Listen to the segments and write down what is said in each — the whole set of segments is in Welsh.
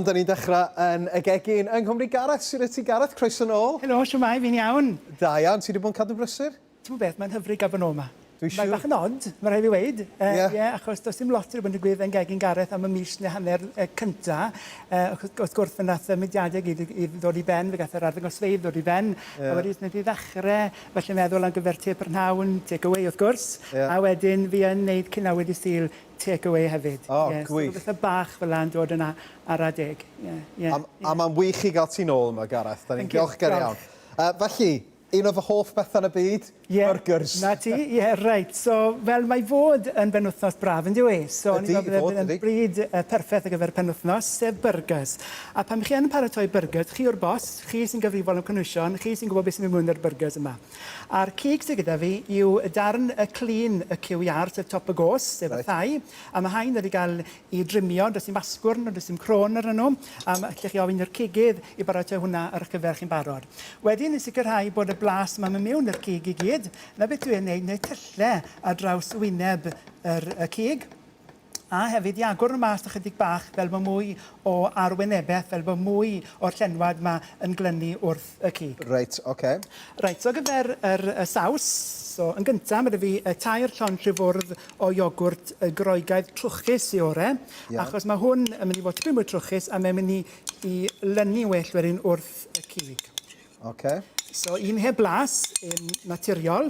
Iawn, da ni'n dechrau yn y gegin yng Nghymru. Gareth, sy'n ti Gareth? Croeso nôl. Helo, siwmai, fi'n iawn. Da iawn, ti wedi bod yn cadw brysur? Ti'n beth, mae'n hyfryd gafon o yma. Dwi'n siŵr. Mae'n bach yn odd, mae'n rhaid i weid. Ie. Achos does dim lot wedi bod yn digwydd yn gegin Gareth am y mis neu hanner cynta. Wrth gwrs, fe nath y mudiadau gyd i ddod i ben, fe gath yr arddangosfeydd ddod i ben. A wedi wneud i ddechrau, felly meddwl am gyfer te prynhawn, take away wrth gwrs. A wedyn fi yn wneud cynawyd i stil take away hefyd. O, gwych. So beth y bach fel a'n dod yna ar adeg. A mae'n wych i gael ti nôl yma, Gareth. Da ni'n diolchgar iawn. Felly, un o fy hoff bethau yn y byd, burgers. Na ti, reit. So, fel mae fod yn benwthnos braf, yn diwy. So, Ydi, fod, yn bryd perffaith ar gyfer penwthnos, sef burgers. A pan chi yn paratoi burgers, chi o'r bos, chi sy'n gyfrifol am cynwysion, chi sy'n gwybod beth sy'n mynd mewn i'r burgers yma. A'r cig sydd gyda fi yw darn y clean y cyw iar, sef top y gos, sef y thai. A mae hain wedi cael ei drimio, does dim asgwrn, does dim crôn ar nhw. A allech chi ofyn i'r cigydd i baratoi hwnna ar eich gyfer chi'n barod. Wedyn, i sicrhau bod y blas yma mewn i'r cig i gyd. Na beth dwi'n neud tyllau ar draws wyneb y cig. A hefyd i agor y mas ychydig bach fel bod mwy o arwynebeth, fel bod mwy o'r llenwad yma yn glynu wrth y cig. Reit, oce. Reit, so gyfer y saws, so yn gyntaf mae fi tair llond rhyfwrdd o iogwrt groegaidd trwchus i ore, achos mae hwn yn mynd i fod tipyn mwy trwchus a mae'n mynd i lynu well wedyn wrth y cig. Oce. So un heb blas, naturiol.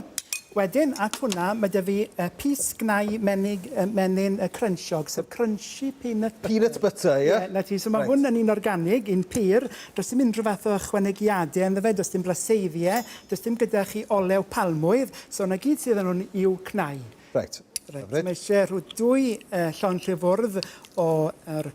Wedyn, at hwnna, mae da fi pys gnau menyn crunchiog, sef crunchy peanut butter. Peanut butter, ie? Na ti, so mae hwn yn un organig, un pyr. Does dim unrhyw fath o ychwanegiadau ynddo fe, does dim blaseiddiau, does dim gyda chi olew palmwydd, so yna gyd sydd yn nhw'n i'w cnau. Reit. Mae eisiau rhyw 2 llond rhyfwrdd o'r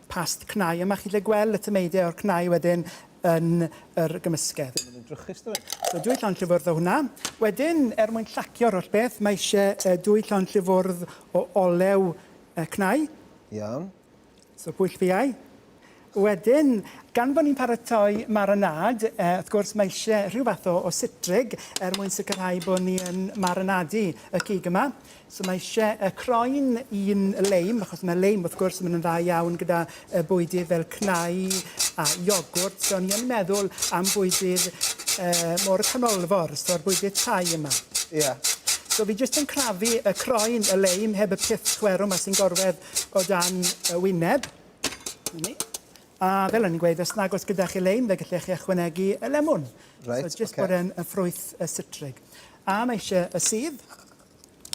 past cnau yma. Chi'n gweld y tymeidau o'r cnau wedyn yn yr gymysgedd. So 2 llond rhyfwrdd o hwnna. Wedyn, mwyn llacio'r oll beth, mae eisiau 2 llond rhyfwrdd o olew cnau. Iawn. So pwyll fiau. Wedyn, gan bod ni'n paratoi marinad, wrth gwrs mae eisiau rhyw fath o sitrig mwyn sicrhau bod ni'n marinadu y cig yma. So mae eisiau croen un leim, achos mae leim wrth gwrs yn mynd yn dda iawn gyda bwydydd fel cnau a iogwrt. So ni yn meddwl am bwydydd mor canolfor, so'r bwydydd tai yma. Ie. So fi jyst yn crafu y croen y leim heb y pith chwerw yma sy'n gorwedd o dan y wyneb. A fel o'n i'n gweud, os nag oes gyda chi leim, fe gallech chi ychwanegu y lemon. Right, so jyst bod yn ffrwyth y citrig. A mae eisiau y sydd.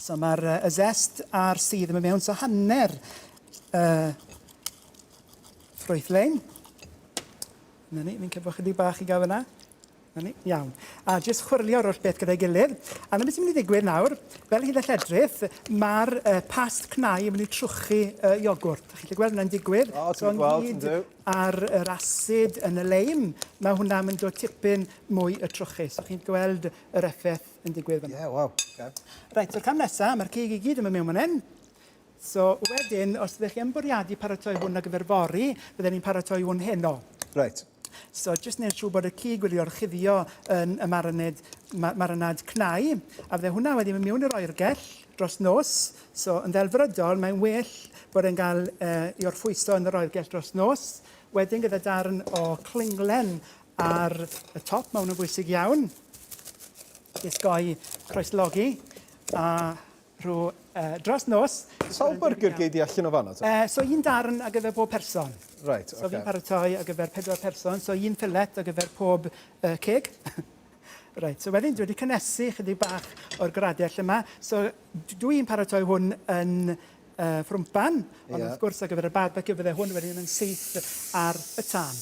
So mae'r zest a'r sydd yma mewn. So hanner ffrwyth leim. Na ni, fi'n cefo chydig bach i gael fyna. Iawn. A jyst chwirlio'r oll beth gyda'i gilydd. A na beth sy'n mynd i ddigwydd nawr, fel hyd a lledrith, mae'r past cnau yn mynd i trwchu iogwrt. Chi'n gweld hwnna'n digwydd? O, ti'n gweld, yn dyw. Ar yr asid yn y leim, mae hwnna'n mynd o tipyn mwy y trwchu. So chi'n gweld yr effaith yn digwydd fyna. Ie, waw. Reit, o'r cam nesaf, mae'r cig i gyd yma mewn fan hyn. So wedyn, os ydych chi yn bwriadu paratoi hwn ar gyfer fori, byddwn ni'n paratoi hwn heno. Reit. So, jyst wneud siŵr bod y cig wedi orchuddio yn y marinad cnau. A fydde hwnna wedi mynd mewn i'r oergell dros nos. So, yn ddelfrydol, mae'n well bod e'n cael i orffwyso yn yr oergell dros nos. Wedyn gyda darn o clinglen ar y top, mae hwnna'n bwysig iawn. Ysgoi croeslogi. A rhyw dros nos. Sawl burger gei di allan o fanno? So, un darn ar gyfer bob person. Right, So fi'n paratoi ar gyfer 4 person, so un fillet ar gyfer pob cig. Right, so wedyn dwi wedi cynnesu chydig bach o'r gradell yma. So dwi'n paratoi hwn yn ffrwmpan, ond wrth gwrs ar gyfer y barbecue fydde hwn wedyn yn syth ar y tân.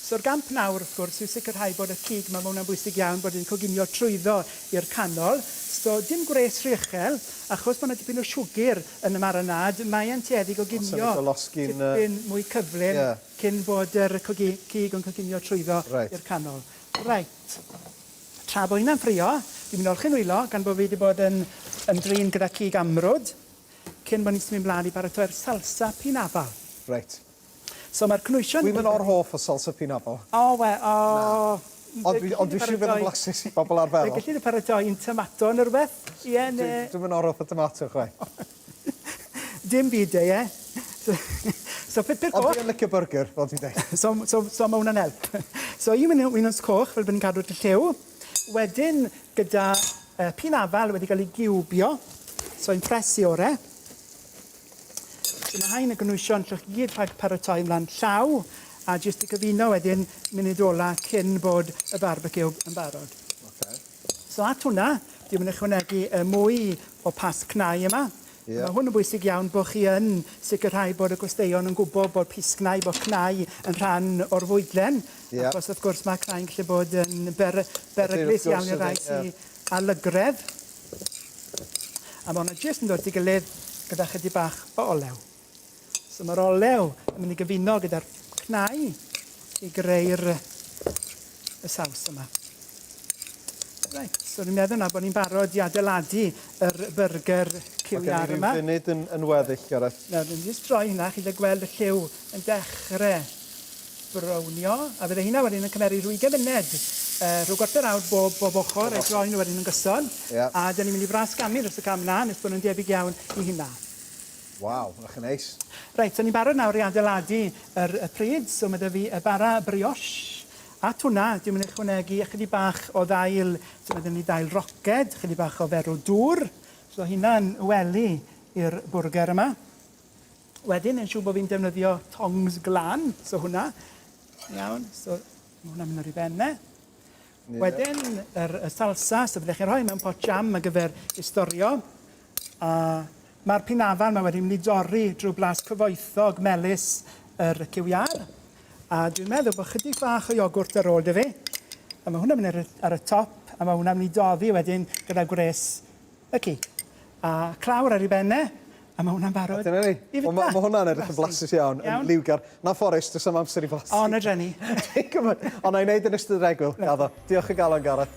So'r gamp nawr, wrth gwrs, yw sicrhau bod y cig yma mewn yn bwysig iawn bod yn coginio trwyddo i'r canol. So, dim gwres rhiechel, achos bod yna dipyn o siwgr yn y marinad, mae e'n tueddu coginio tipyn mwy cyflym cyn bod yr cig yn coginio trwyddo i'r canol. Reit. Tra bod hynna'n ffrio, fi'n mynd olchi'n wylo, gan bod fi wedi bod yn drin gyda cig amrwd, cyn bod ni'n symud mlaen i baratoi'r salsa pinafal. Reit. So mae'r cnwysion... Dwi'n mynd o'r hoff o salsa pinafal. Ond dwi'n siŵr fydd yn blasus i bobl arferol. Felly dwi'n paratoi un tomato yn rhywbeth. Dwi'n mynd o'r hoff o tomato, chwe. Dim byd e, ie. So pipur Ond coch. dwi'n licio burger, fel ti'n dweud. So mae hwnna'n help. So un winwns coch, fel bod ni'n cadw dy lliw. Wedyn, gyda pin afal wedi cael ei giwbio. So i'n presu ore. So mae hain y gynwysion llwch gyd rhag paratoi ymlaen llaw. A jyst i gyfuno wedyn munud ola cyn bod y barbecue yn barod. Okay. So at hwnna, dwi'n mynd ychwanegu mwy o pas cnau yma. Yeah. Mae hwn yn bwysig iawn bod chi yn sicrhau bod y gwesteion yn gwybod bod pisgnau, bod cnau yn rhan o'r fwydlen. Yeah. Achos wrth gwrs mae cnau'n gallu bod yn beryglus iawn i'r rai sy'n alygredd. A mae hwnna jyst yn dod i gilydd gyda chydig bach o olew. So mae'r olew yn mynd i gyfuno gyda'r cnau i greu'r saws yma. Right, so ni'n meddwl na bod ni'n barod i adeiladu yr burger cywiar yma. Mae gen i ryw funud yn weddill, Gareth. Nawr, ni'n just droi hynna, chi wedi gweld y lliw yn dechrau brownio, a fydde hynna wedyn yn cymeru 20 munud, rhyw gorter awr bob ochr, a droi nhw wedyn yn gyson. Yeah. A dyn ni'n mynd i frasgamu dros y cam na, nes bod nhw'n debyg iawn i hynna. Waw, ych yn neis. Reit, so ni'n barod nawr i adeiladu y pryd, so mae dy fi y bara brioche. At hwnna, dwi'n mynd i ychwanegu ychydig bach o ddail, so mae dyn ni ddail roced, ychydig bach o ferw dŵr. So hynna'n wely i'r bwrger yma. Wedyn, yn siŵr bod fi'n defnyddio tongs glan, so hwnna. Iawn, so mae hwnna'n mynd ar ei bennau. Yeah. Wedyn, y salsa, so byddech chi'n rhoi mewn pot jam ar gyfer istorio. Mae'r pinafal yma wedi mynd i dorri drwy blas cyfoethog melys yr cywiar. A dwi'n meddwl bod chydig bach o iogwrt ar ôl dy fi. A mae hwnna'n mynd ar y top, a mae hwnna'n mynd i doddi wedyn gyda gwres y cig. A clawr ar ei bennau, a mae hwnna'n barod i fita. Mae hwnna'n edrych yn blasus iawn, yn liwgar. Na Forest, does am amser i blasu. O, na Jenny. Ond na'i wneud yn ystod y regwyl, gaddo. Diolch o galon, Gareth.